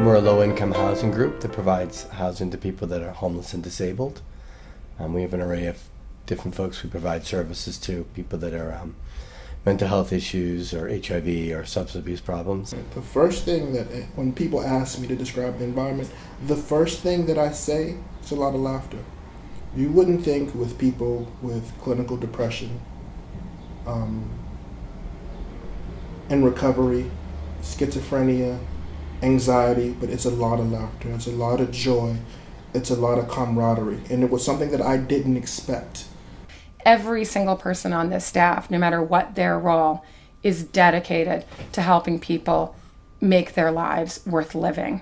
We're a low-income housing group that provides housing to people that are homeless and disabled. We have an array of different folks we provide services to, people that are mental health issues or HIV or substance abuse problems. The first thing that, when people ask me to describe the environment, the first thing that I say is a lot of laughter. You wouldn't think with people with clinical depression, in recovery, schizophrenia, anxiety, but it's a lot of laughter, it's a lot of joy, it's a lot of camaraderie, and it was something that I didn't expect. Every single person on this staff, no matter what their role, is dedicated to helping people make their lives worth living.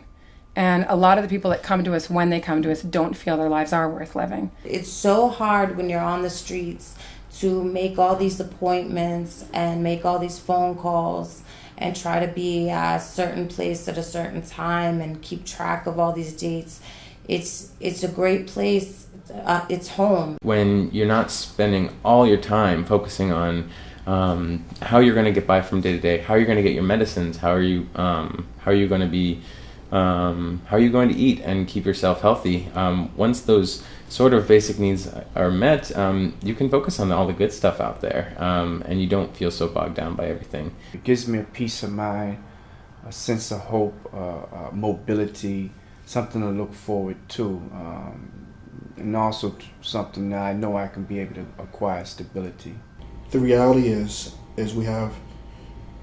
And a lot of the people that come to us, when they come to us, don't feel their lives are worth living. It's so hard when you're on the streets to make all these appointments and make all these phone calls and try to be at a certain place at a certain time and keep track of all these dates. It's a great place. It's home. When you're not spending all your time focusing on how you're going to get by from day to day, how you're going to get your medicines, how are you going to eat and keep yourself healthy. Once those sort of basic needs are met, you can focus on all the good stuff out there, and you don't feel so bogged down by everything. It gives me a peace of mind, a sense of hope, mobility, something to look forward to, and also something that I know I can be able to acquire stability. The reality is we have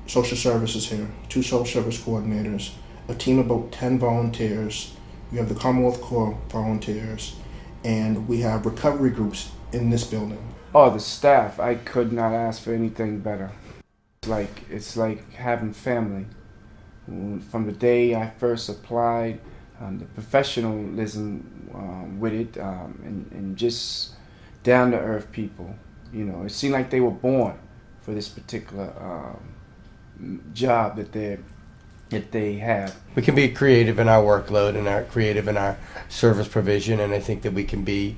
social services here, 2 social service coordinators, a team of about 10 volunteers. We have the Commonwealth Corps volunteers, and we have recovery groups in this building. Oh, the staff, I could not ask for anything better. It's like having family. From the day I first applied, the professionalism with it, and just down-to-earth people. You know, it seemed like they were born for this particular job that they have. We can be creative in our workload and creative in our service provision, and I think that we can be,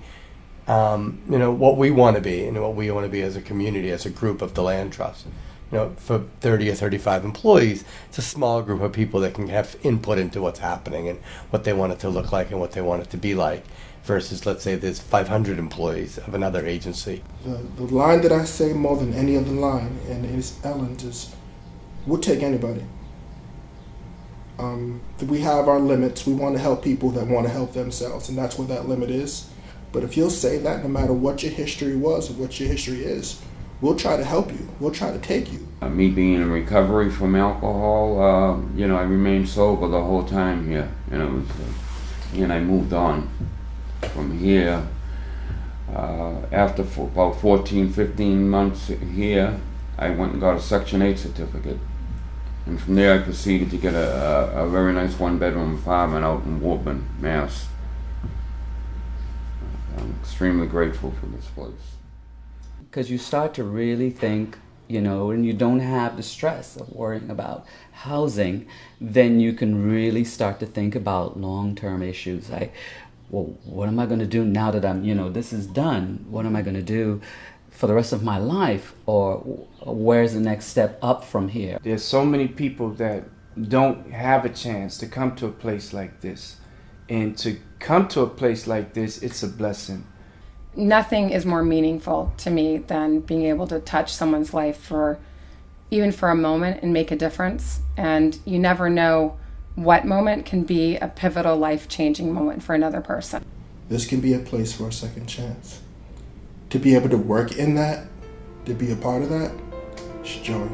what we want to be and what we want to be as a community, as a group of the Land Trust. For 30 or 35 employees, it's a small group of people that can have input into what's happening and what they want it to look like and what they want it to be like, versus, let's say, there's 500 employees of another agency. The line that I say more than any other line, and it's Ellen's, is we'll take anybody. We have our limits. We want to help people that want to help themselves, and that's where that limit is. But if you'll say that, no matter what your history was or what your history is, we'll try to help you. We'll try to take you. Me being in recovery from alcohol, I remained sober the whole time here. And I moved on from here. After about 14, 15 months here, I went and got a Section 8 certificate. And from there I proceeded to get a very nice 1-bedroom apartment out in Woburn, Mass. I'm extremely grateful for this place. Because you start to really think, and you don't have the stress of worrying about housing, then you can really start to think about long-term issues. Like, well, what am I going to do now that I'm, this is done? What am I going to do for the rest of my life? Or where's the next step up from here? There's so many people that don't have a chance to come to a place like this. And to come to a place like this, it's a blessing. Nothing is more meaningful to me than being able to touch someone's life even for a moment and make a difference. And you never know what moment can be a pivotal, life-changing moment for another person. This can be a place for a second chance. To be able to work in that, to be a part of that, it's joy.